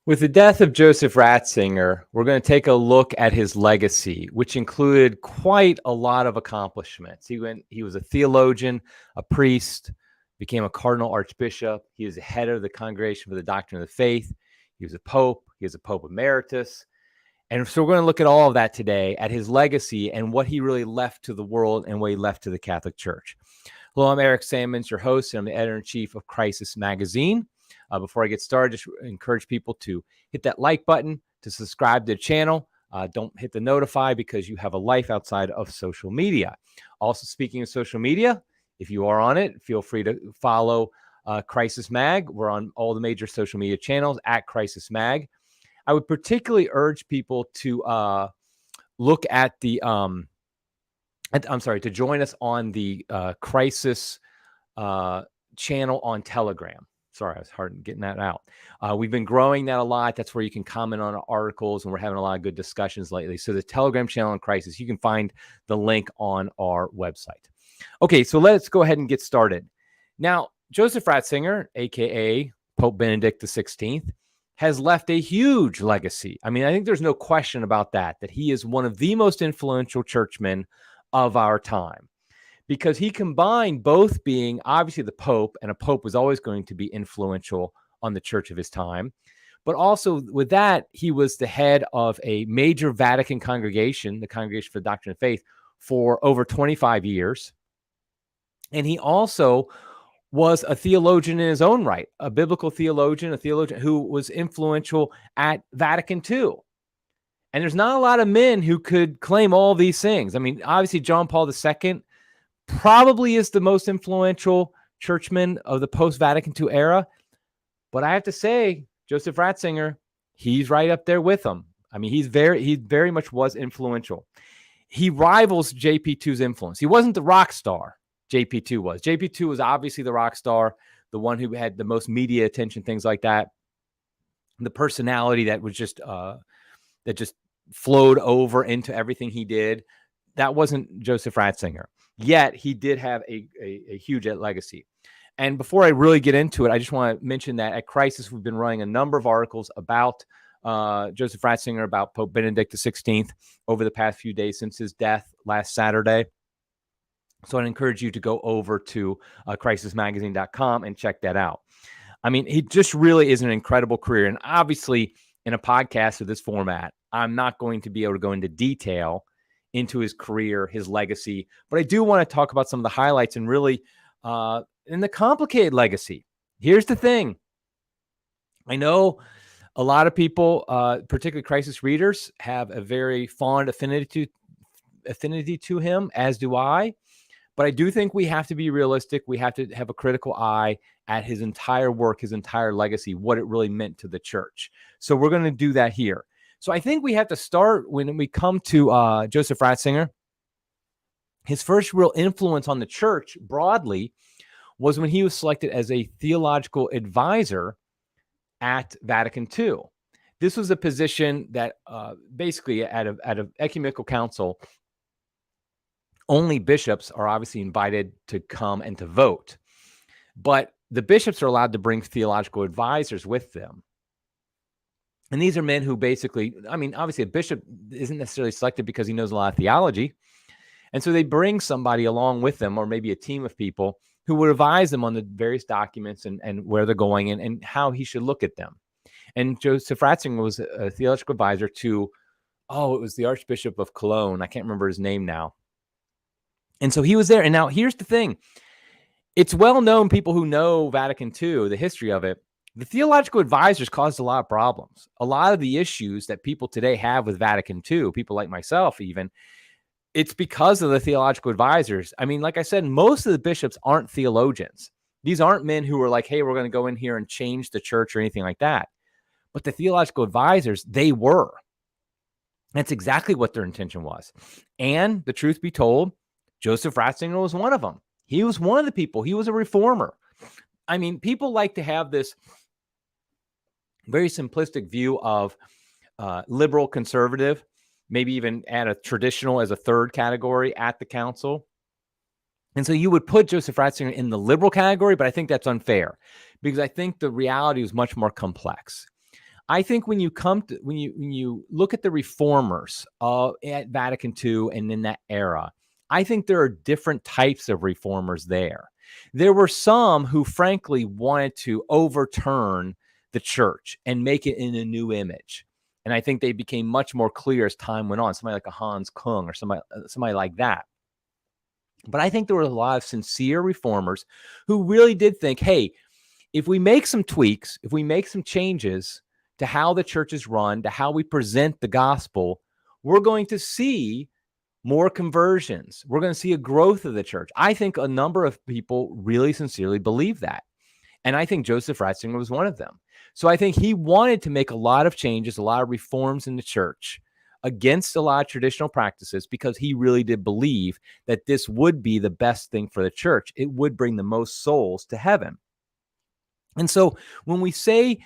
With the death of Joseph Ratzinger, we're going to take a look at his legacy, which included quite a lot of accomplishments. He was a theologian, a priest, became a cardinal archbishop. He was the head of the Congregation for the Doctrine of the Faith. He was a pope. He was a pope emeritus. And so we're going to look at all of that today, at his legacy and what he really left to the world and what he left to the Catholic Church. Hello, I'm Eric Sammons, your host, and I'm the editor-in-chief of Crisis Magazine. Before I get started, just encourage people to hit that like button, to subscribe to the channel. Don't hit the notify because you have a life outside of social media. Also, speaking of social media, if you are on it, feel free to follow Crisis Mag. We're on all the major social media channels at Crisis Mag. I would particularly urge people to look at the, to join us on the Crisis channel on Telegram. Sorry, I was hard getting that out. We've been growing that a lot. That's where you can comment on our articles, and we're having a lot of good discussions lately. So the Telegram channel on Crisis, you can find the link on our website. Okay, so let's go ahead and get started. Now, Joseph Ratzinger, a.k.a. Pope Benedict XVI, has left a huge legacy. I mean, I think there's no question about that he is one of the most influential churchmen of our time, because he combined both being obviously the Pope, and a Pope was always going to be influential on the church of his time. But also with that, he was the head of a major Vatican congregation, the Congregation for the Doctrine of Faith, for over 25 years. And he also was a theologian in his own right, a biblical theologian, a theologian who was influential at Vatican II. And there's not a lot of men who could claim all these things. I mean, obviously, John Paul II probably is the most influential churchman of the post-Vatican II era. But I have to say, Joseph Ratzinger, he's right up there with him. I mean, he very much was influential. He rivals JP2's influence. He wasn't the rock star JP2 was. JP2 was obviously the rock star, the one who had the most media attention, things like that. The personality that was just flowed over into everything he did. That wasn't Joseph Ratzinger. Yet he did have a huge legacy. And before I really get into it, I just want to mention that at Crisis, we've been running a number of articles about Joseph Ratzinger, about Pope Benedict XVI over the past few days since his death last Saturday. So I'd encourage you to go over to crisismagazine.com and check that out. I mean, he just really is an incredible career. And obviously, in a podcast of this format, I'm not going to be able to go into detail into his career, his legacy, but I do want to talk about some of the highlights and really in the complicated legacy. Here's the thing. I know a lot of people, particularly Crisis readers, have a very fond affinity to him, as do I. But I do think we have to be realistic. We have to have a critical eye at his entire work, his entire legacy, what it really meant to the church. So we're going to do that here. So I think we have to start when we come to Joseph Ratzinger. His first real influence on the church broadly was when he was selected as a theological advisor at Vatican II. This was a position that basically at an ecumenical council, only bishops are obviously invited to come and to vote. But the bishops are allowed to bring theological advisors with them. And these are men who basically, I mean, obviously a bishop isn't necessarily selected because he knows a lot of theology. And so they bring somebody along with them, or maybe a team of people who would advise them on the various documents and where they're going and how he should look at them. And Joseph Ratzinger was a theological advisor to, it was the Archbishop of Cologne. I can't remember his name now. And so he was there. And now here's the thing. It's well known, people who know Vatican II, the history of it, the theological advisors caused a lot of problems. A lot of the issues that people today have with Vatican II, people like myself even, it's because of the theological advisors. I mean, like I said, most of the bishops aren't theologians. These aren't men who are like, hey, we're going to go in here and change the church or anything like that. But the theological advisors, they were. That's exactly what their intention was. And the truth be told, Joseph Ratzinger was one of them. He was one of the people. He was a reformer. I mean, people like to have this very simplistic view of liberal conservative, maybe even add a traditional as a third category at the council. And so you would put Joseph Ratzinger in the liberal category, but I think that's unfair because I think the reality was much more complex. I think when you look at the reformers at Vatican II and in that era, I think there are different types of reformers there. There were some who frankly wanted to overturn the church and make it in a new image. And I think they became much more clear as time went on. Somebody like a Hans Kung or somebody like that. But I think there were a lot of sincere reformers who really did think, hey, if we make some tweaks, if we make some changes to how the church is run, to how we present the gospel, we're going to see more conversions. We're going to see a growth of the church. I think a number of people really sincerely believe that. And I think Joseph Ratzinger was one of them. So I think he wanted to make a lot of changes, a lot of reforms in the church against a lot of traditional practices, because he really did believe that this would be the best thing for the church. It would bring the most souls to heaven. And so when we say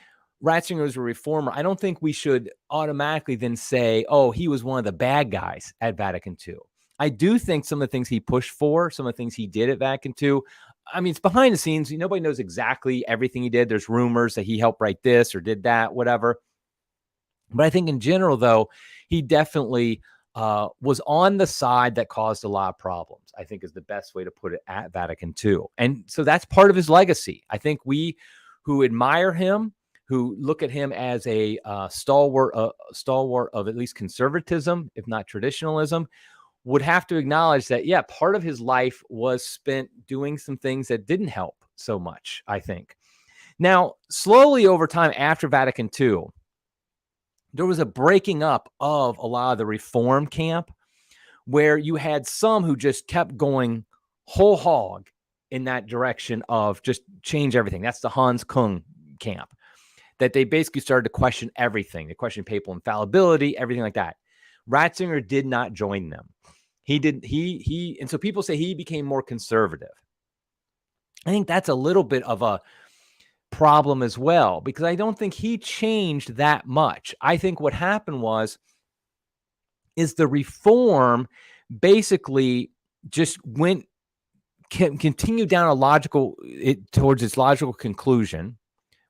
Ratzinger was a reformer, I don't think we should automatically then say, oh, he was one of the bad guys at Vatican II. I do think some of the things he pushed for, some of the things he did at Vatican II, I mean, it's behind the scenes. Nobody knows exactly everything he did. There's rumors that he helped write this or did that, whatever. But I think in general, though, he definitely was on the side that caused a lot of problems, I think is the best way to put it, at Vatican II. And so that's part of his legacy. I think we who admire him, who look at him as a stalwart of at least conservatism, if not traditionalism, would have to acknowledge that, yeah, part of his life was spent doing some things that didn't help so much, I think. Now, slowly over time after Vatican II, there was a breaking up of a lot of the reform camp, where you had some who just kept going whole hog in that direction of just change everything. That's the Hans Kung camp, that they basically started to question everything. They questioned papal infallibility, everything like that. Ratzinger did not join them. And so people say he became more conservative. I think that's a little bit of a problem as well, because I don't think he changed that much. I think what happened is the reform basically just continued down towards its logical conclusion,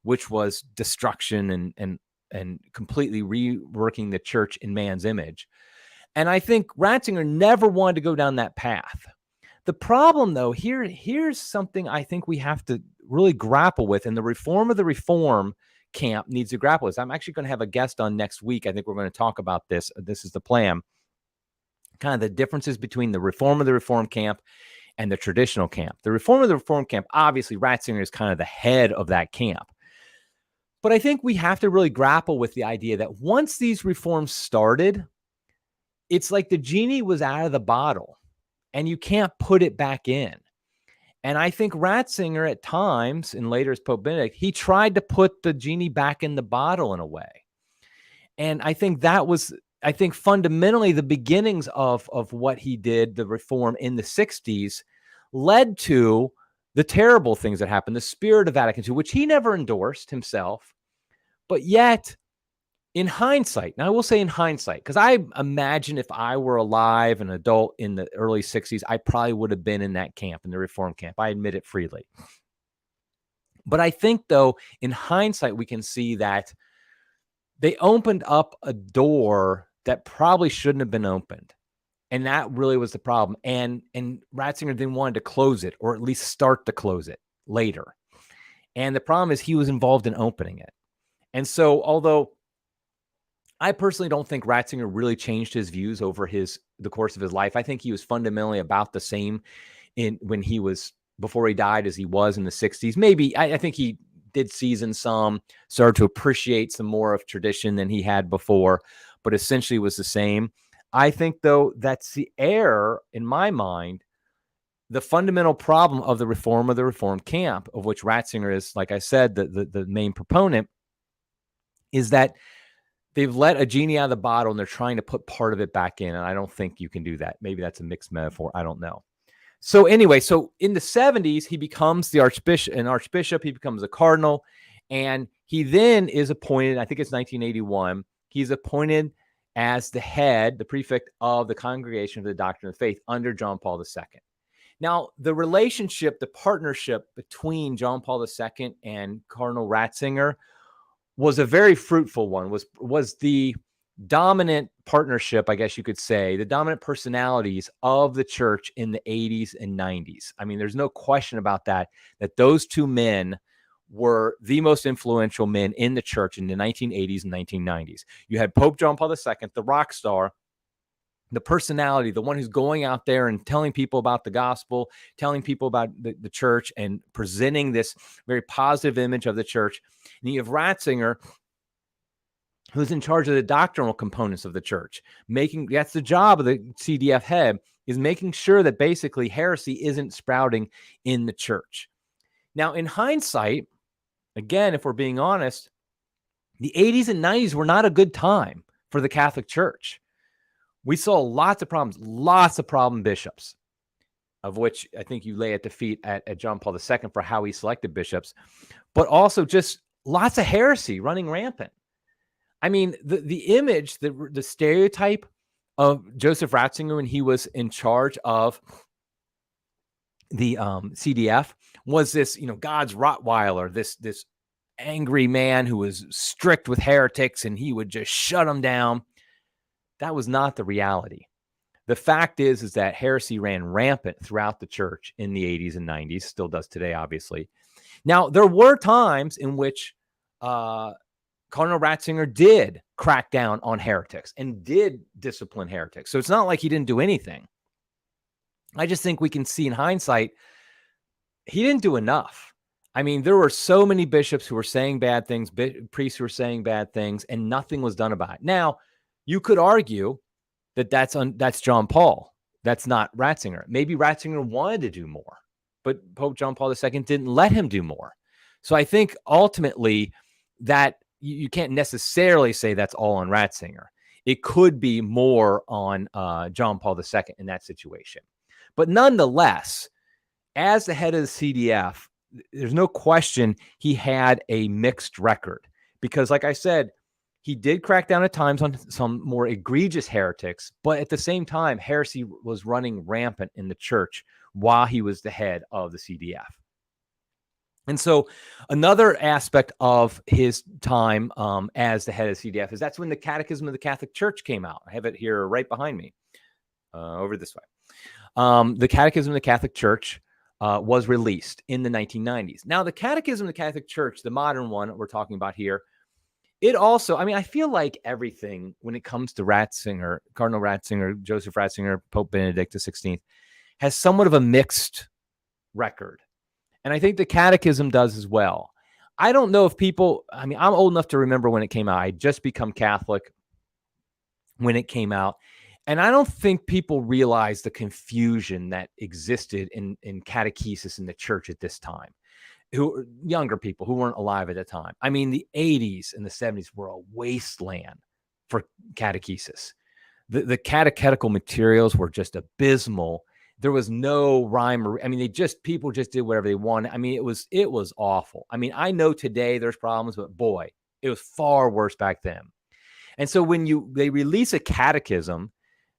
which was destruction and completely reworking the church in man's image. And I think Ratzinger never wanted to go down that path. The problem, though, here's something I think we have to really grapple with, and the reform of the reform camp needs to grapple with. I'm actually going to have a guest on next week. I think we're going to talk about this. This is the plan. Kind of the differences between the reform of the reform camp and the traditional camp. The reform of the reform camp, obviously, Ratzinger is kind of the head of that camp. But I think we have to really grapple with the idea that once these reforms started, it's like the genie was out of the bottle and you can't put it back in. And I think Ratzinger at times, and later as Pope Benedict, he tried to put the genie back in the bottle in a way. And I think that was, fundamentally the beginnings of what he did, the reform in the 60s, led to the terrible things that happened, the spirit of Vatican II, which he never endorsed himself. But yet, in hindsight, now I will say in hindsight, because I imagine if I were alive, an adult in the early 60s, I probably would have been in that camp, in the reform camp. I admit it freely. But I think, though, in hindsight, we can see that they opened up a door that probably shouldn't have been opened. And that really was the problem. And Ratzinger then wanted to close it, or at least start to close it later. And the problem is he was involved in opening it. And so, although I personally don't think Ratzinger really changed his views over the course of his life, I think he was fundamentally about the same before he died as he was in the 60s. Maybe I think he did season some, started to appreciate some more of tradition than he had before, but essentially was the same. I think, though, that's the error in my mind. The fundamental problem of the reform camp, of which Ratzinger is, like I said, the main proponent, is that they've let a genie out of the bottle and they're trying to put part of it back in. And I don't think you can do that. Maybe that's a mixed metaphor. I don't know. So anyway, so in the 70s, he becomes the archbishop. He becomes a cardinal. And he then is appointed, I think it's 1981, he's appointed as the prefect of the Congregation of the Doctrine of the Faith under John Paul II. Now, the partnership between John Paul II and Cardinal Ratzinger was a very fruitful one, was the dominant partnership, I guess you could say, the dominant personalities of the church in the 80s and 90s. I mean, there's no question about that those two men were the most influential men in the church in the 1980s and 1990s. You had Pope John Paul II, the rock star, the personality, the one who's going out there and telling people about the gospel, telling people about the church, and presenting this very positive image of the church. And you have Ratzinger, who's in charge of the doctrinal components of the church. That's the job of the CDF head, is making sure that basically heresy isn't sprouting in the church. Now, in hindsight, again, if we're being honest, the 80s and 90s were not a good time for the Catholic Church. We saw lots of problems, lots of problem bishops, of which I think you lay at the feet at John Paul II for how he selected bishops, but also just lots of heresy running rampant. I mean, the image, the stereotype of Joseph Ratzinger when he was in charge of the CDF was this, God's Rottweiler, this angry man who was strict with heretics and he would just shut them down. That was not the reality. The fact is that heresy ran rampant throughout the church in the 80s and 90s, still does today, obviously. Now, there were times in which Cardinal Ratzinger did crack down on heretics and did discipline heretics. So it's not like he didn't do anything. I just think we can see in hindsight, he didn't do enough. I mean, there were so many bishops who were saying bad things, priests who were saying bad things, and nothing was done about it. Now, you could argue that that's John Paul. That's not Ratzinger. Maybe Ratzinger wanted to do more, but Pope John Paul II didn't let him do more. So I think ultimately that you can't necessarily say that's all on Ratzinger. It could be more on John Paul II in that situation. But nonetheless, as the head of the CDF, there's no question he had a mixed record because, like I said, he did crack down at times on some more egregious heretics, but at the same time, heresy was running rampant in the church while he was the head of the CDF. And so another aspect of his time as the head of the CDF is that's when the Catechism of the Catholic Church came out. I have it here right behind me, over this way. The Catechism of the Catholic Church was released in the 1990s. Now, the Catechism of the Catholic Church, the modern one we're talking about here, it also, I mean, I feel like everything when it comes to Ratzinger, Cardinal Ratzinger, Joseph Ratzinger, Pope Benedict XVI, has somewhat of a mixed record. And I think the Catechism does as well. I don't know if people, I mean, I'm old enough to remember when it came out. I had just become Catholic when it came out. And I don't think people realize the confusion that existed in catechesis in the church at this time. Younger people who weren't alive at the time. I mean, the 80s and the 70s were a wasteland for catechesis. The catechetical materials were just abysmal. There was no rhyme or, I mean, people just did whatever they wanted. I mean, it was awful. I mean, I know today there's problems, but boy, it was far worse back then. And so when they release a catechism,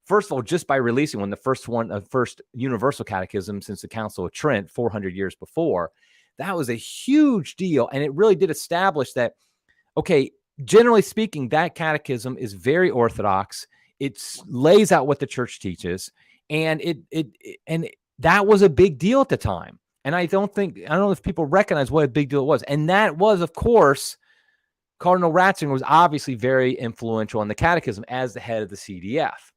first of all, just by releasing one, the first universal catechism since the Council of Trent 400 years before, that was a huge deal. And it really did establish that, okay, generally speaking, that catechism is very orthodox. It lays out what the church teaches. And that was a big deal at the time. And I don't know if people recognize what a big deal it was. And that was, of course, Cardinal Ratzinger was obviously very influential on the catechism as the head of the CDF.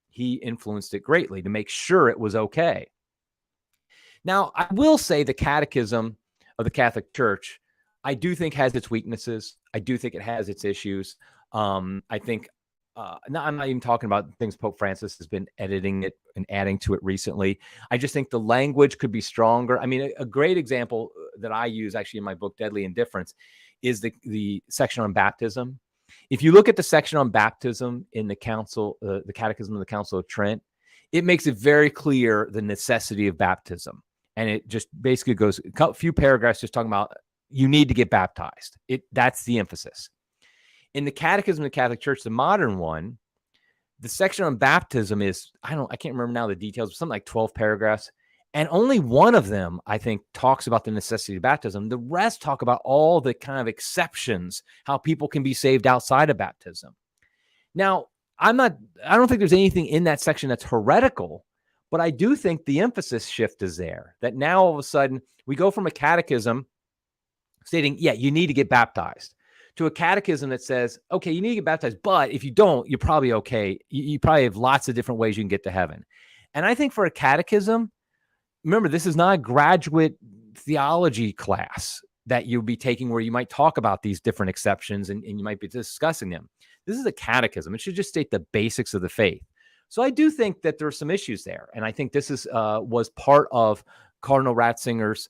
He influenced it greatly to make sure it was okay. Now, I will say the catechism of the Catholic Church, I do think has its weaknesses. I do think it has its issues. I think, I'm not even talking about things Pope Francis has been editing it and adding to it recently. I just think the language could be stronger. I mean, a great example that I use actually in my book, Deadly Indifference, is the section on baptism. If you look at the section on baptism in the Catechism of the Council of Trent, it makes it very clear the necessity of baptism. And it just basically goes a few paragraphs just talking about you need to get baptized. That's the emphasis. In the Catechism of the Catholic Church, the modern one, the section on baptism is, I can't remember now the details, but something like 12 paragraphs. And only one of them, I think, talks about the necessity of baptism. The rest talk about all the kind of exceptions, how people can be saved outside of baptism. Now, I don't think there's anything in that section that's heretical, but I do think the emphasis shift is there, that now all of a sudden we go from a catechism stating, yeah, you need to get baptized, to a catechism that says, okay, you need to get baptized, but if you don't, you're probably okay. You probably have lots of different ways you can get to heaven. And I think for a catechism, remember, this is not a graduate theology class that you'll be taking where you might talk about these different exceptions and you might be discussing them. This is a catechism. It should just state the basics of the faith. So I do think that there are some issues there. And I think this was part of Cardinal Ratzinger's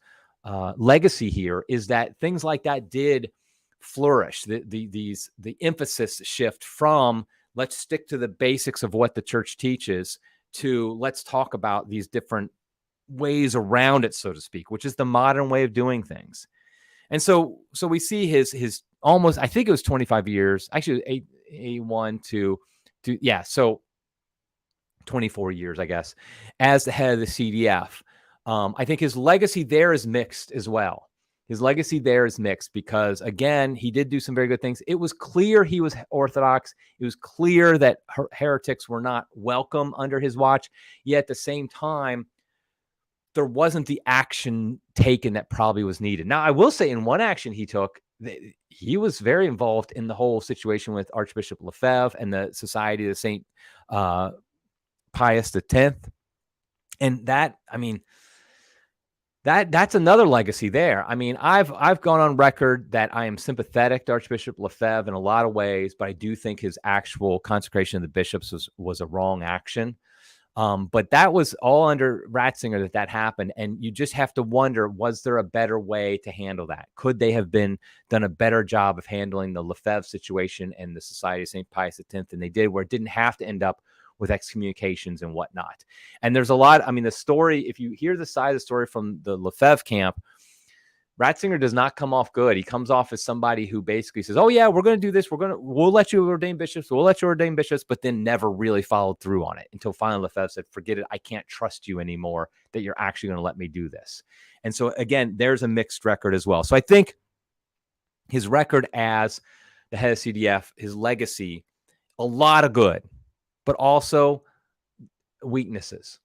legacy here, is that things like that did flourish. The emphasis shift from let's stick to the basics of what the church teaches to let's talk about these different ways around it, so to speak, which is the modern way of doing things. And so we see his almost, I think it was 25 years, actually so 24 years, I guess, as the head of the CDF. I think his legacy there is mixed as well. His legacy there is mixed because, again, he did do some very good things. It was clear he was orthodox. It was clear that heretics were not welcome under his watch. Yet at the same time, there wasn't the action taken that probably was needed. Now, I will say in one action he took, he was very involved in the whole situation with Archbishop Lefebvre and the Society of St. Pius X. And that, I mean, that's another legacy there. I mean, I've gone on record that I am sympathetic to Archbishop Lefebvre in a lot of ways, but I do think his actual consecration of the bishops was a wrong action. But that was all under Ratzinger that happened. And you just have to wonder, was there a better way to handle that? Could they have done a better job of handling the Lefebvre situation and the Society of St. Pius X than they did, where it didn't have to end up with excommunications and whatnot? And there's a lot, I mean, the story, if you hear the side of the story from the Lefebvre camp, Ratzinger does not come off good. He comes off as somebody who basically says, oh yeah, we're going to do this. We'll let you ordain bishops. But then never really followed through on it until finally Lefebvre said, forget it. I can't trust you anymore that you're actually going to let me do this. And so again, there's a mixed record as well. So I think his record as the head of CDF, his legacy, a lot of good, but also weaknesses,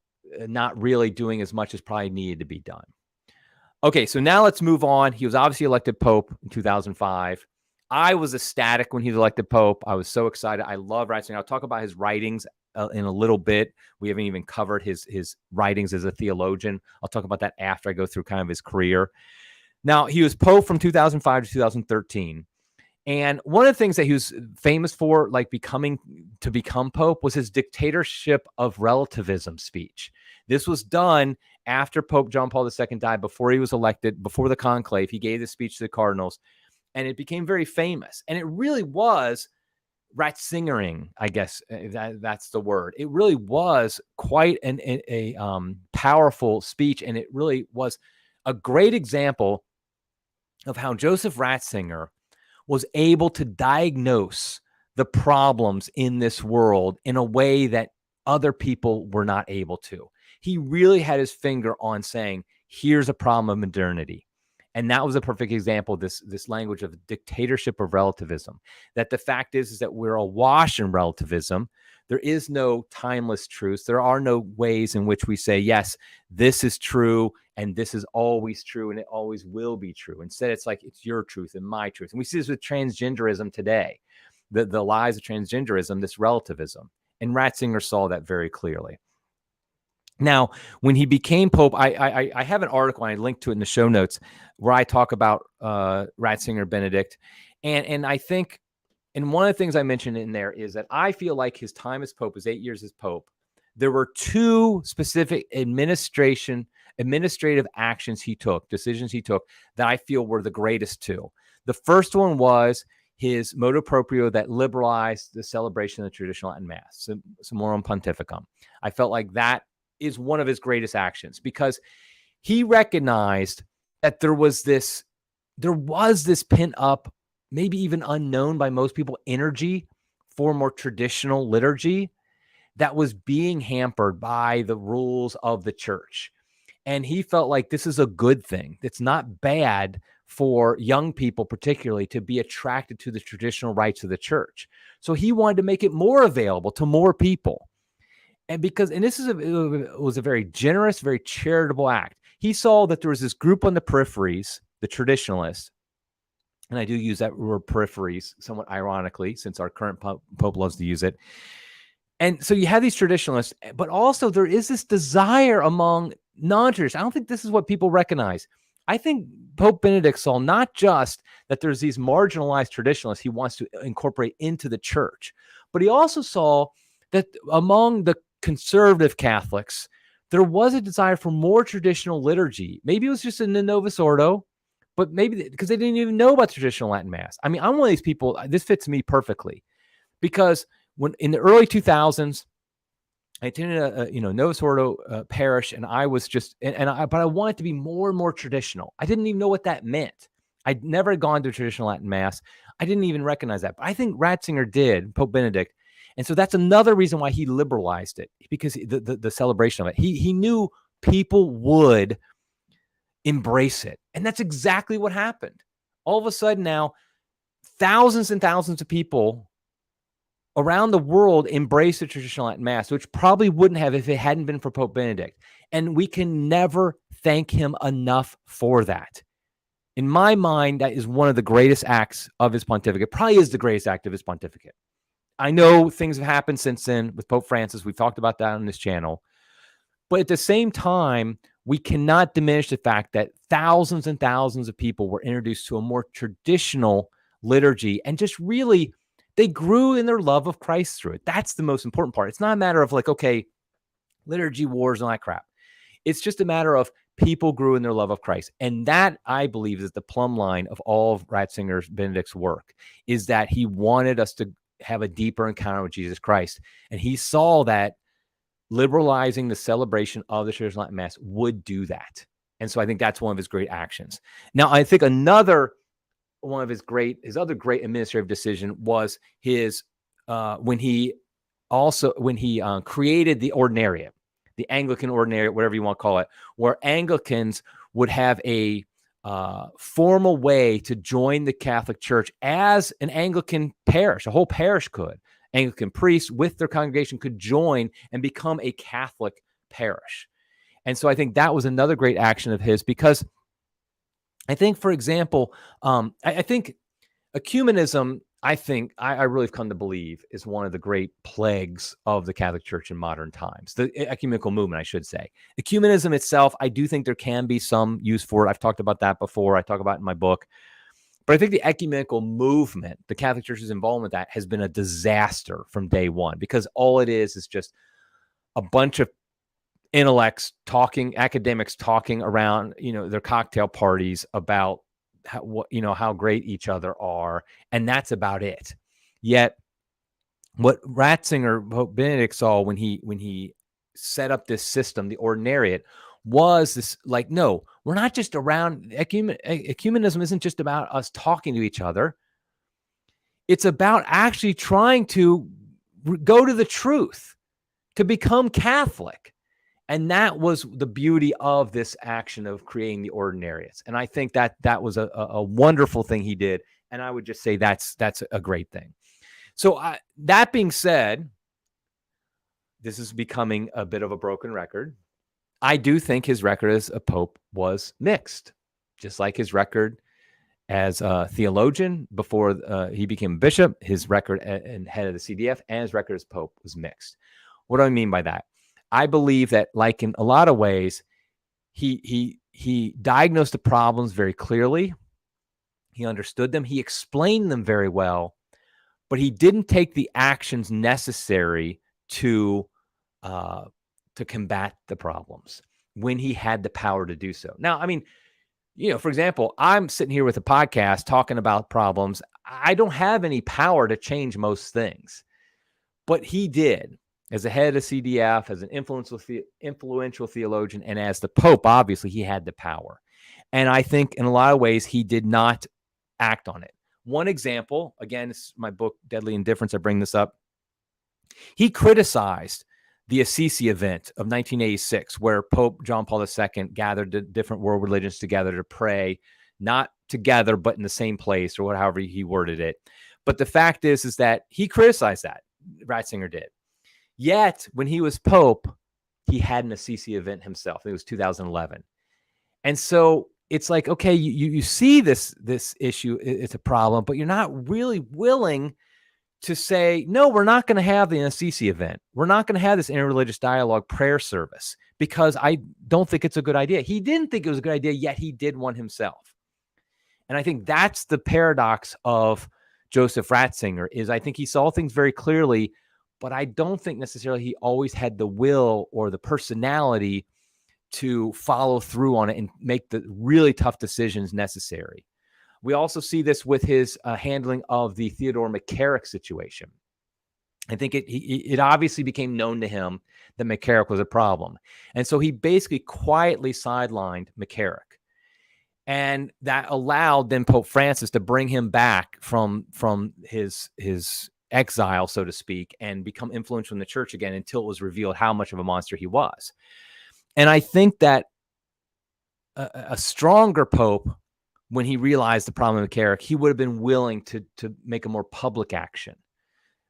not really doing as much as probably needed to be done. Okay, so now let's move on. He was obviously elected Pope in 2005. I was ecstatic when he was elected Pope. I was so excited. I love Ratzinger. I'll talk about his writings in a little bit. We haven't even covered his writings as a theologian. I'll talk about that after I go through kind of his career. Now, he was Pope from 2005 to 2013. And one of the things that he was famous for, like become Pope, was his dictatorship of relativism speech. This was done after Pope John Paul II died, before he was elected, before the conclave. He gave the speech to the cardinals, and it became very famous. And it really was Ratzingering, I guess that's the word. It really was quite a powerful speech, and it really was a great example of how Joseph Ratzinger was able to diagnose the problems in this world in a way that other people were not able to. He really had his finger on saying, here's a problem of modernity. And that was a perfect example of this language of dictatorship of relativism, that the fact is that we're awash in relativism. There is no timeless truth. There are no ways in which we say, yes, this is true and this is always true and it always will be true. Instead, it's like, it's your truth and my truth. And we see this with transgenderism today, the lies of transgenderism, this relativism. And Ratzinger saw that very clearly. Now, when he became Pope, I have an article, and I linked to it in the show notes, where I talk about Ratzinger Benedict. And I think, and one of the things I mentioned in there is that I feel like his time as Pope, his 8 years as Pope, there were two specific administrative actions he took, decisions he took, that I feel were the greatest two. The first one was his motu proprio that liberalized the celebration of the traditional Latin Mass, Summorum Pontificum. I felt like that is one of his greatest actions, because he recognized that there was this pent up, maybe even unknown by most people, energy for more traditional liturgy that was being hampered by the rules of the church. And he felt like this is a good thing. It's not bad for young people, particularly, to be attracted to the traditional rites of the church. So he wanted to make it more available to more people. And it was a very generous, very charitable act. He saw that there was this group on the peripheries, the traditionalists, and I do use that word peripheries somewhat ironically, since our current Pope loves to use it. And so you have these traditionalists, but also there is this desire among non-traditionalists. I don't think this is what people recognize. I think Pope Benedict saw not just that there's these marginalized traditionalists he wants to incorporate into the church, but he also saw that among the conservative Catholics, there was a desire for more traditional liturgy. Maybe it was just in the Novus Ordo, but maybe because they didn't even know about traditional Latin Mass. I mean, I'm one of these people, this fits me perfectly, because when in the early 2000s, I attended a Novus Ordo parish, and I was just, but I wanted to be more and more traditional. I didn't even know what that meant. I'd never gone to a traditional Latin Mass. I didn't even recognize that. But I think Ratzinger did, Pope Benedict. And so that's another reason why he liberalized it, because the celebration of it. He knew people would embrace it. And that's exactly what happened. All of a sudden now, thousands and thousands of people around the world embrace the traditional Latin Mass, which probably wouldn't have if it hadn't been for Pope Benedict. And we can never thank him enough for that. In my mind, that is one of the greatest acts of his pontificate. Probably is the greatest act of his pontificate. I know things have happened since then with Pope Francis. We've talked about that on this channel. But at the same time, we cannot diminish the fact that thousands and thousands of people were introduced to a more traditional liturgy, and just really, they grew in their love of Christ through it. That's the most important part. It's not a matter of like, okay, liturgy wars and all that crap. It's just a matter of people grew in their love of Christ. And that, I believe, is the plumb line of all of Ratzinger's, Benedict's work, is that he wanted us to have a deeper encounter with Jesus Christ. And he saw that liberalizing the celebration of the traditional Latin Mass would do that. And so I think that's one of his great actions. Now, I think another one of his other great administrative decision was his when he created the ordinariate, the Anglican ordinariate, whatever you want to call it, where Anglicans would have a formal way to join the Catholic Church as an Anglican parish. A whole parish could. Anglican priests with their congregation could join and become a Catholic parish. And so I think that was another great action of his, because I think, for example, I think ecumenism, I really have come to believe, is one of the great plagues of the Catholic Church in modern times. The ecumenical movement, I should say. Ecumenism itself, I do think there can be some use for it. I've talked about that before. I talk about it in my book. But I think the ecumenical movement, the Catholic Church's involvement with that, has been a disaster from day one, because all it is just a bunch of academics talking around, their cocktail parties about how great each other are, and that's about it. Yet, what Ratzinger, Pope Benedict, saw when he set up this system, the ordinariate, was this, like, no, we're not just around. Ecumenism isn't just about us talking to each other. It's about actually trying to go to the truth, to become Catholic. And that was the beauty of this action of creating the ordinariates. And I think that was a wonderful thing he did. And I would just say that's a great thing. So that being said, this is becoming a bit of a broken record. I do think his record as a pope was mixed, just like his record as a theologian before he became a bishop. His record and head of the CDF and his record as pope was mixed. What do I mean by that? I believe that, like in a lot of ways, he diagnosed the problems very clearly. He understood them. He explained them very well, but he didn't take the actions necessary to combat the problems when he had the power to do so. Now, I mean, for example, I'm sitting here with a podcast talking about problems. I don't have any power to change most things, but he did. As a head of CDF, as an influential theologian, and as the Pope, obviously, he had the power. And I think in a lot of ways, he did not act on it. One example, again, this is my book, Deadly Indifference, I bring this up. He criticized the Assisi event of 1986, where Pope John Paul II gathered the different world religions together to pray, not together, but in the same place, or however he worded it. But the fact is that he criticized that, Ratzinger did. Yet, when he was Pope, he had an Assisi event himself. It was 2011. And so it's like, okay, you see this issue, it's a problem, but you're not really willing to say, no, we're not going to have the Assisi event. We're not going to have this interreligious dialogue prayer service because I don't think it's a good idea. He didn't think it was a good idea, yet he did one himself. And I think that's the paradox of Joseph Ratzinger, is I think he saw things very clearly, but I don't think necessarily he always had the will or the personality to follow through on it and make the really tough decisions necessary. We also see this with his handling of the Theodore McCarrick situation. I think it obviously became known to him that McCarrick was a problem. And so he basically quietly sidelined McCarrick. And that allowed then Pope Francis to bring him back from his exile, so to speak, and become influential in the church again until it was revealed how much of a monster he was. And I think that a stronger Pope, when he realized the problem with McCarrick, he would have been willing to make a more public action,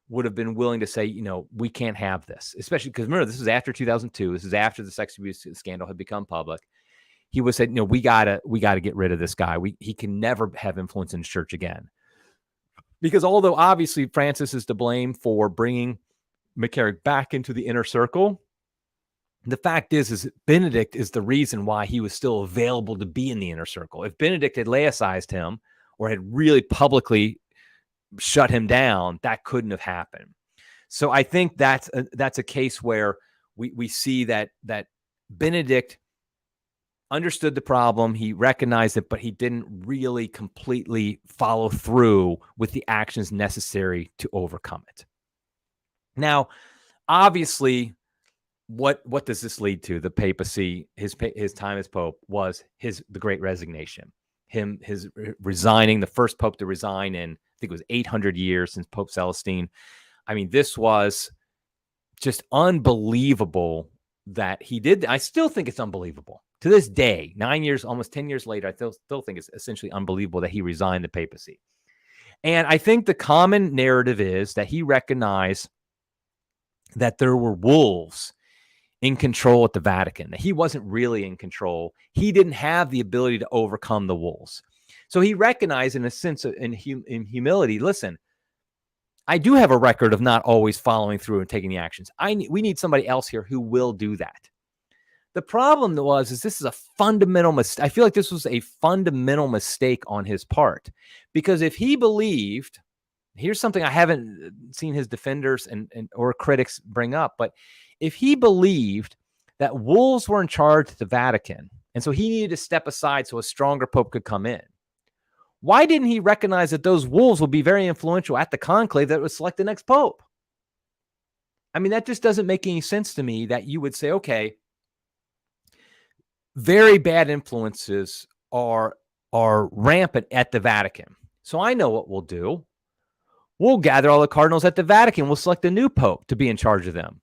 would have been willing to say, we can't have this, especially because remember, this was after 2002. This is after the sex abuse scandal had become public. He would say, we gotta get rid of this guy. He can never have influence in the church again. Because although obviously Francis is to blame for bringing McCarrick back into the inner circle, the fact is Benedict is the reason why he was still available to be in the inner circle. If Benedict had laicized him or had really publicly shut him down, that couldn't have happened. So I think that's a case where we see that Benedict understood the problem, he recognized it, but he didn't really completely follow through with the actions necessary to overcome it. Now, obviously, what does this lead to? The papacy, his time as Pope was the Great Resignation. His resigning, the first Pope to resign in, I think it was 800 years since Pope Celestine. I mean, this was just unbelievable that he did. I still think it's unbelievable. To this day, 9 years, almost 10 years later, I still think it's essentially unbelievable that he resigned the papacy. And I think the common narrative is that he recognized that there were wolves in control at the Vatican, that he wasn't really in control. He didn't have the ability to overcome the wolves. So he recognized in a sense, in humility, listen, I do have a record of not always following through and taking the actions. We need somebody else here who will do that. The problem is this is a fundamental mistake. I feel like this was a fundamental mistake on his part, because if he believed, here's something I haven't seen his defenders or critics bring up, but if he believed that wolves were in charge at the Vatican, and so he needed to step aside so a stronger Pope could come in, why didn't he recognize that those wolves will be very influential at the conclave that would select the next Pope? I mean, that just doesn't make any sense to me, that you would say, okay, very bad influences are rampant at the Vatican. So I know what we'll do. We'll gather all the cardinals at the Vatican. We'll select a new Pope to be in charge of them.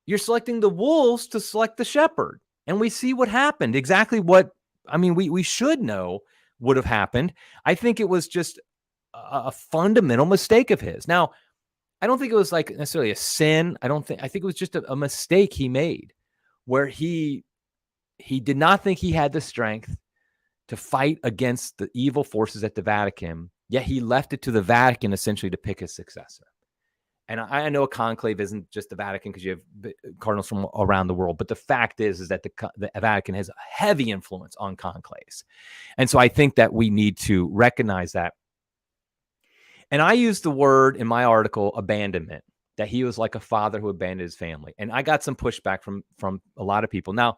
You're selecting the wolves to select the shepherd. And we see what happened. Exactly what, we should know would have happened. I think it was just a fundamental mistake of his. Now, I don't think it was like necessarily a sin. I think it was just a mistake he made, where he did not think he had the strength to fight against the evil forces at the Vatican, yet he left it to the Vatican essentially to pick his successor. And I know a conclave isn't just the Vatican because you have cardinals from around the world, but the fact is that the Vatican has a heavy influence on conclaves. And so I think that we need to recognize that. And I used the word in my article, abandonment, that he was like a father who abandoned his family. And I got some pushback from a lot of people. Now,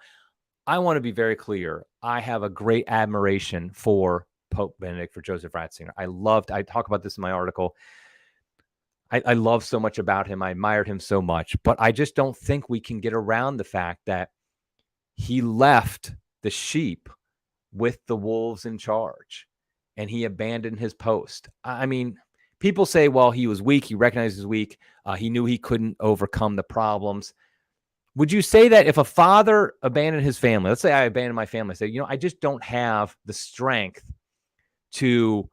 I want to be very clear. I have a great admiration for Pope Benedict, for Joseph Ratzinger. I talk about this in my article. I love so much about him. I admired him so much, but I just don't think we can get around the fact that he left the sheep with the wolves in charge and he abandoned his post. I mean, people say, well, he was weak. He recognized he was weak. He knew he couldn't overcome the problems. Would you say that if a father abandoned his family, let's say I abandoned my family, say, I just don't have the strength to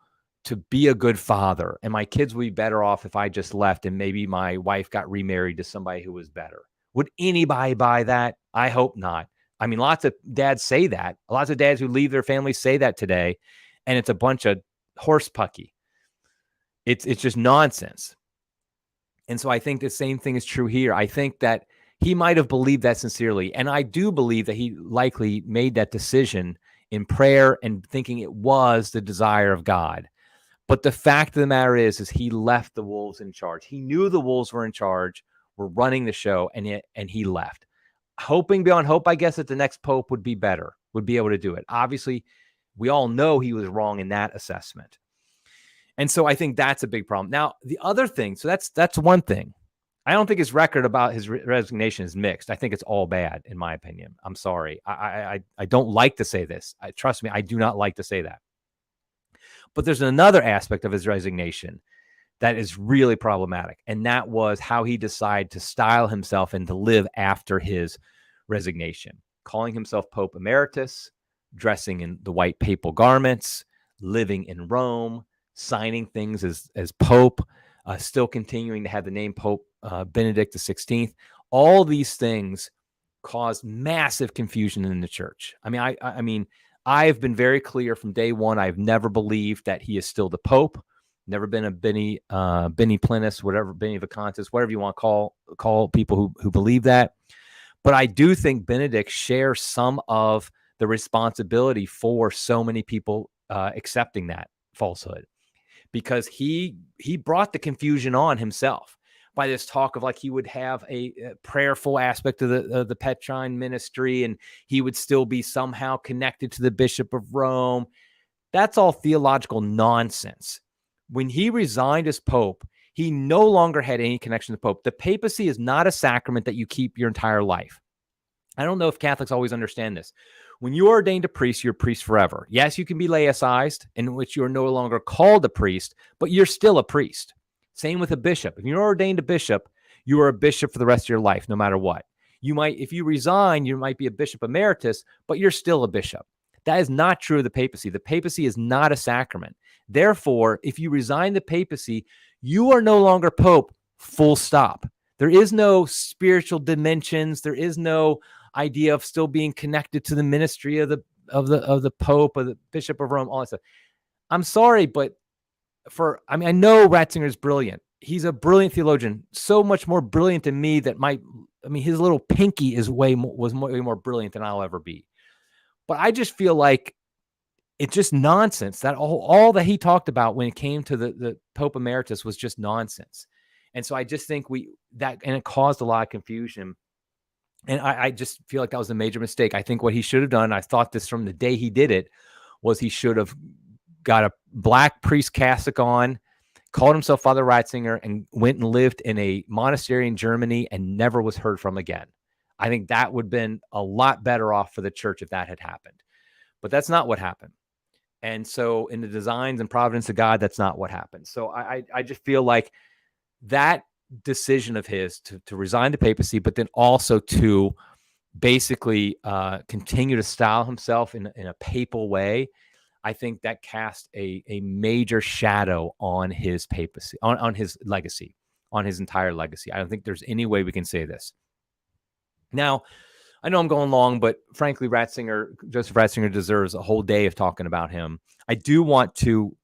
be a good father, and my kids would be better off if I just left and maybe my wife got remarried to somebody who was better. Would anybody buy that? I hope not. I mean, lots of dads say that. Lots of dads who leave their families say that today, and it's a bunch of horse pucky. It's just nonsense. And so I think the same thing is true here. I think that he might have believed that sincerely, and I do believe that he likely made that decision in prayer and thinking it was the desire of God. But the fact of the matter is he left the wolves in charge. He knew the wolves were in charge, were running the show, and he left. Hoping beyond hope, I guess, that the next pope would be better, would be able to do it. Obviously, we all know he was wrong in that assessment. And so I think that's a big problem. Now, the other thing, so that's one thing. I don't think his record about his resignation is mixed. I think it's all bad, in my opinion. I'm sorry. I don't like to say this. Trust me, I do not like to say that. But there's another aspect of his resignation that is really problematic, and that was how he decided to style himself and to live after his resignation, calling himself Pope Emeritus, dressing in the white papal garments, living in Rome, signing things as Pope, still continuing to have the name Pope Benedict XVI. All these things caused massive confusion in the church. I mean, I've been very clear from day one. I've never believed that he is still the Pope. Never been a Benny Plenus, whatever, Benny Vacantus, whatever you want to call people who believe that. But I do think Benedict shares some of the responsibility for so many people accepting that falsehood, because he brought the confusion on himself by this talk of like he would have a prayerful aspect of the Petrine ministry, and he would still be somehow connected to the Bishop of Rome. That's all theological nonsense. When he resigned as Pope, he no longer had any connection to the Pope. The papacy is not a sacrament that you keep your entire life. I don't know if Catholics always understand this. When you are ordained a priest, you're a priest forever. Yes, you can be laicized, in which you are no longer called a priest, but you're still a priest. Same with a bishop. If you're ordained a bishop, you are a bishop for the rest of your life, no matter what. You might, if you resign, you might be a bishop emeritus, but you're still a bishop. That is not true of the papacy. The papacy is not a sacrament. Therefore, if you resign the papacy, you are no longer Pope, full stop. There is no spiritual dimensions. There is no idea of still being connected to the ministry of the Pope or the Bishop of Rome, all that stuff. I'm sorry, but I know Ratzinger is brilliant. He's a brilliant theologian, so much more brilliant than me that his little pinky was way more brilliant than I'll ever be. But I just feel like it's just nonsense that all that he talked about when it came to the Pope Emeritus was just nonsense. And so I just think and it caused a lot of confusion. And I just feel like that was a major mistake. I think what he should have done, I thought this from the day he did it, was he should have got a black priest cassock on, called himself Father Ratzinger, and went and lived in a monastery in Germany and never was heard from again. I think that would have been a lot better off for the church if that had happened. But that's not what happened. And so in the designs and providence of God, that's not what happened. So I just feel like that decision of his to resign the papacy, but then also to basically continue to style himself in a papal way, I think that cast a major shadow on his papacy, on his legacy, on his entire legacy. I don't think there's any way we can say this. Now, I know I'm going long, but frankly, Joseph Ratzinger deserves a whole day of talking about him. I do want to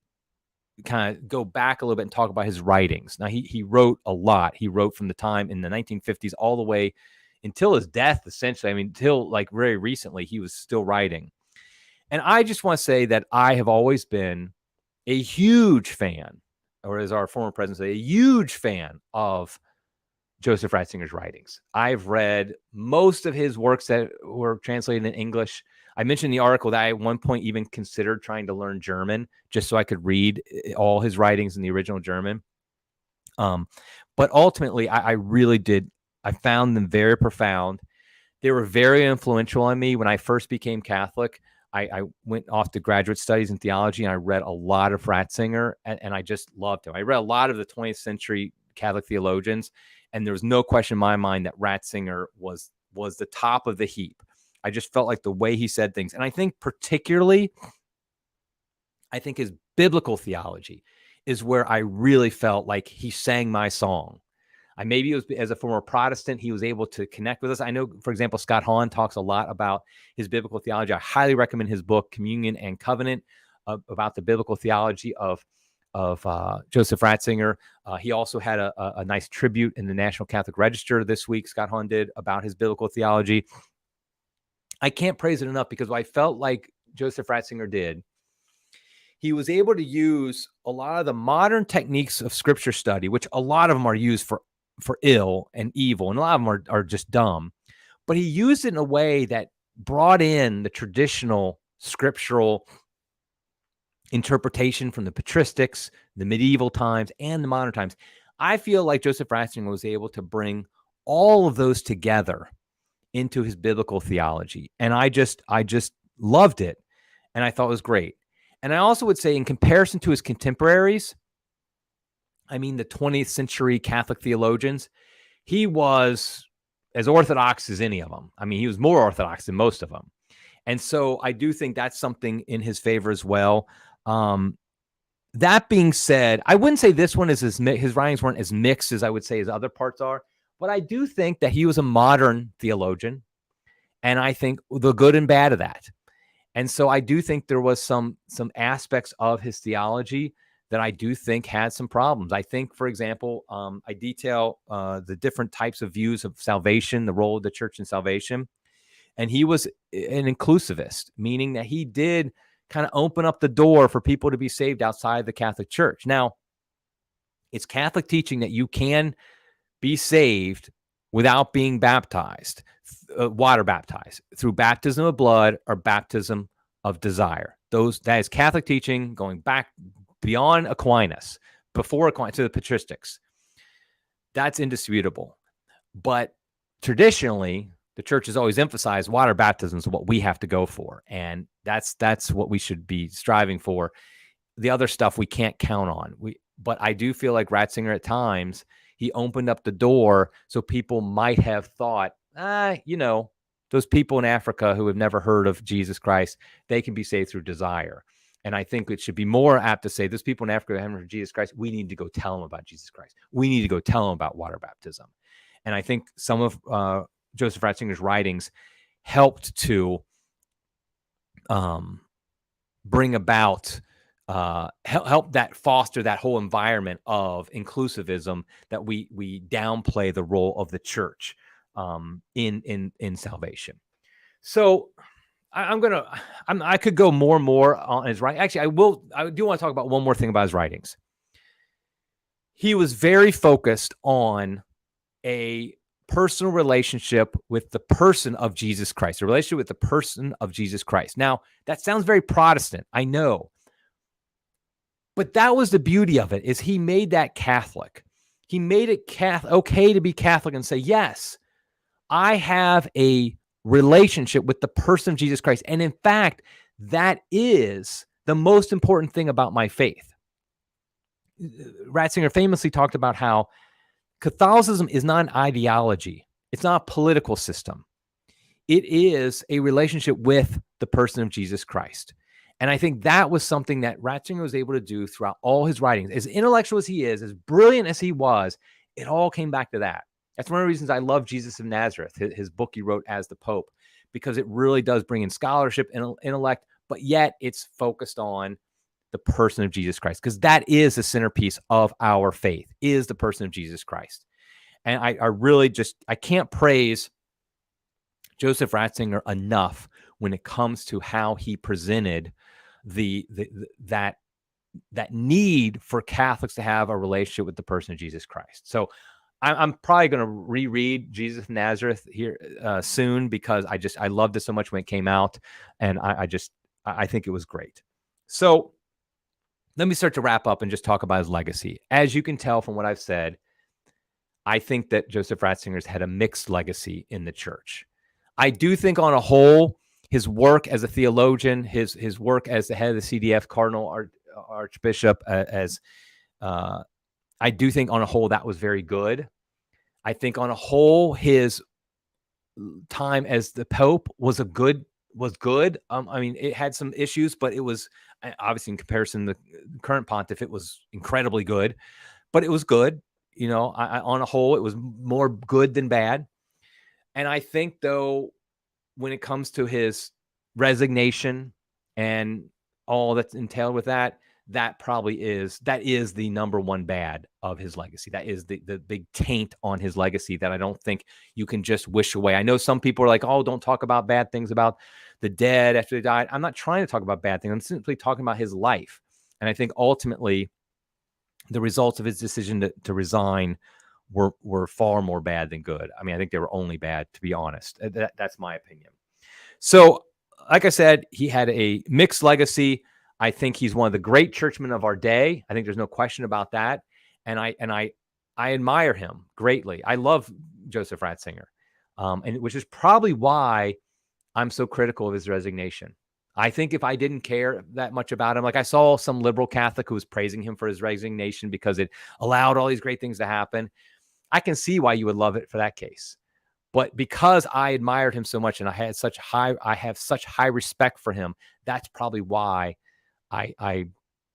kind of go back a little bit and talk about his writings. Now, he wrote a lot. He wrote from the time in the 1950s all the way until his death, essentially. I mean, until like very recently, he was still writing. And I just want to say that I have always been a huge fan, or as our former president said, a huge fan of Joseph Ratzinger's writings. I've read most of his works that were translated in English. I mentioned the article that I at one point even considered trying to learn German just so I could read all his writings in the original German. But ultimately, I really did. I found them very profound. They were very influential on me when I first became Catholic. I went off to graduate studies in theology, and I read a lot of Ratzinger, and I just loved him. I read a lot of the 20th century Catholic theologians, and there was no question in my mind that Ratzinger was the top of the heap. I just felt like the way he said things. And I think particularly, his biblical theology is where I really felt like he sang my song. Maybe it was as a former Protestant, he was able to connect with us. I know, for example, Scott Hahn talks a lot about his biblical theology. I highly recommend his book, Communion and Covenant, about the biblical theology of Joseph Ratzinger. He also had a nice tribute in the National Catholic Register this week, Scott Hahn did, about his biblical theology. I can't praise it enough because I felt like Joseph Ratzinger did. He was able to use a lot of the modern techniques of scripture study, which a lot of them are used for ill and evil, and a lot of them are just dumb. But he used it in a way that brought in the traditional scriptural interpretation from the patristics, the medieval times, and the modern times. I feel like Joseph Ratzinger was able to bring all of those together into his biblical theology. And I just loved it, and I thought it was great. And I also would say, in comparison to his contemporaries, the 20th century Catholic theologians, he was as orthodox as any of them. He was more orthodox than most of them. And so I do think that's something in his favor as well. That being said, I wouldn't say this one is his writings weren't as mixed as I would say his other parts are, but I do think that he was a modern theologian, and I think the good and bad of that. And so I do think there was some aspects of his theology that I do think had some problems. I think, for example, I detail the different types of views of salvation, the role of the church in salvation. And he was an inclusivist, meaning that he did kind of open up the door for people to be saved outside the Catholic Church. Now, it's Catholic teaching that you can be saved without being baptized, water baptized, through baptism of blood or baptism of desire. That is Catholic teaching going back beyond Aquinas, before Aquinas, to the patristics. That's indisputable. But traditionally, the church has always emphasized water baptism is what we have to go for. And that's what we should be striving for. The other stuff we can't count on. But I do feel like Ratzinger at times, he opened up the door so people might have thought, those people in Africa who have never heard of Jesus Christ, they can be saved through desire. And I think it should be more apt to say, those people in Africa who haven't heard of Jesus Christ, we need to go tell them about Jesus Christ. We need to go tell them about water baptism. And I think some of Joseph Ratzinger's writings helped to bring about, help that foster that whole environment of inclusivism, that we downplay the role of the church in salvation. So I could go more and more on his writing. Actually, I do want to talk about one more thing about his writings. He was very focused on a personal relationship with the person of Jesus Christ, a relationship with the person of Jesus Christ. Now, that sounds very Protestant, I know. But that was the beauty of it, is he made that Catholic. He made it okay to be Catholic and say, yes, I have a relationship with the person of Jesus Christ. And in fact, that is the most important thing about my faith. Ratzinger famously talked about how Catholicism is not an ideology. It's not a political system. It is a relationship with the person of Jesus Christ. And I think that was something that Ratzinger was able to do throughout all his writings. As intellectual as he is, as brilliant as he was, it all came back to that. That's one of the reasons I love Jesus of Nazareth, his book he wrote as the Pope, because it really does bring in scholarship and intellect, but yet it's focused on the person of Jesus Christ, because that is the centerpiece of our faith, is the person of Jesus Christ. And I really I can't praise Joseph Ratzinger enough when it comes to how he presented that need for Catholics to have a relationship with the person of Jesus Christ. So I'm probably going to reread Jesus of Nazareth here soon, because I loved it so much when it came out, and I think it was great. So let me start to wrap up and just talk about his legacy. As you can tell from what I've said, I think that Joseph Ratzinger's had a mixed legacy in the church. I do think on a whole, his work as a theologian, his work as the head of the CDF, cardinal, archbishop, I do think on a whole that was very good. I think on a whole his time as the Pope was good. I mean, it had some issues, but it was obviously in comparison to the current pontiff, it was incredibly good. But it was good. On a whole, it was more good than bad. And I think, though, when it comes to his resignation and all that's entailed with that, that is the number one bad of his legacy. That is the big taint on his legacy that I don't think you can just wish away. I know some people are like, oh, don't talk about bad things about the dead after they died. I'm not trying to talk about bad things. I'm simply talking about his life. And I think ultimately the results of his decision to resign were far more bad than good. I mean, I think they were only bad, to be honest. That's my opinion. So, like I said, he had a mixed legacy. I think he's one of the great churchmen of our day. I think there's no question about that. And I admire him greatly. I love Joseph Ratzinger, and which is probably why I'm so critical of his resignation. I think if I didn't care that much about him, like I saw some liberal Catholic who was praising him for his resignation because it allowed all these great things to happen. I can see why you would love it for that case. But because I admired him so much and I have such high respect for him, that's probably why I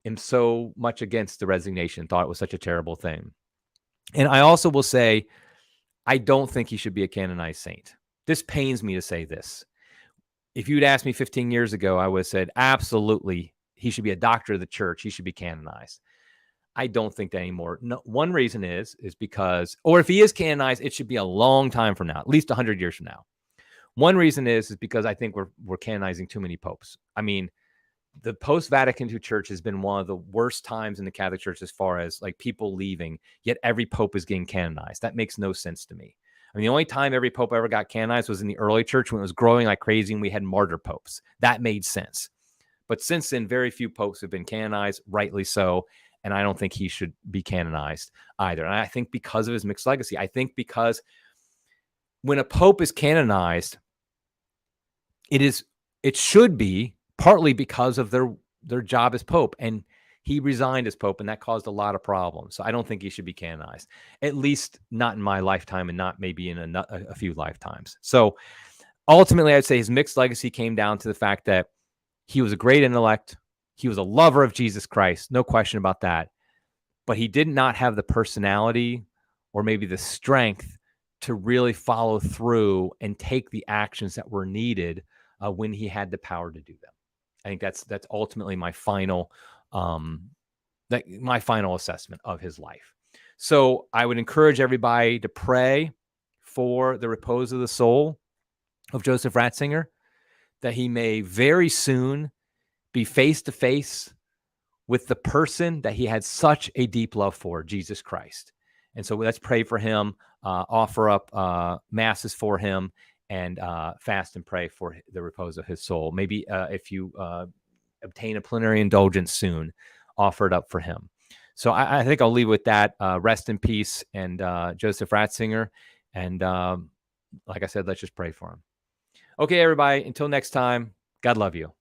am so much against the resignation, thought it was such a terrible thing. And I also will say, I don't think he should be a canonized saint. This pains me to say this. If you'd asked me 15 years ago, I would have said, absolutely, he should be a doctor of the church. He should be canonized. I don't think that anymore. No, one reason is because, or if he is canonized, it should be a long time from now, at least 100 years from now. One reason is because I think we're canonizing too many popes. I mean, the post-Vatican II church has been one of the worst times in the Catholic Church as far as like people leaving, yet every pope is getting canonized. That makes no sense to me. I mean, the only time every pope ever got canonized was in the early church when it was growing like crazy and we had martyr popes. That made sense. But since then, very few popes have been canonized, rightly so. And I don't think he should be canonized either. And I think because of his mixed legacy, I think because when a pope is canonized, it should be partly because of their job as pope. And he resigned as pope, and that caused a lot of problems. So I don't think he should be canonized, at least not in my lifetime and not maybe in a few lifetimes. So ultimately, I'd say his mixed legacy came down to the fact that he was a great intellect. He was a lover of Jesus Christ. No question about that. But he did not have the personality or maybe the strength to really follow through and take the actions that were needed when he had the power to do them. I think that's ultimately my final assessment of his life. So I would encourage everybody to pray for the repose of the soul of Joseph Ratzinger, that he may very soon be face to face with the person that he had such a deep love for, Jesus Christ. And so let's pray for him, offer up masses for him, and fast and pray for the repose of his soul. Maybe if you obtain a plenary indulgence soon, offer it up for him. So I think I'll leave with that. Rest in peace, and Joseph Ratzinger. And like I said, let's just pray for him. Okay, everybody, until next time, God love you.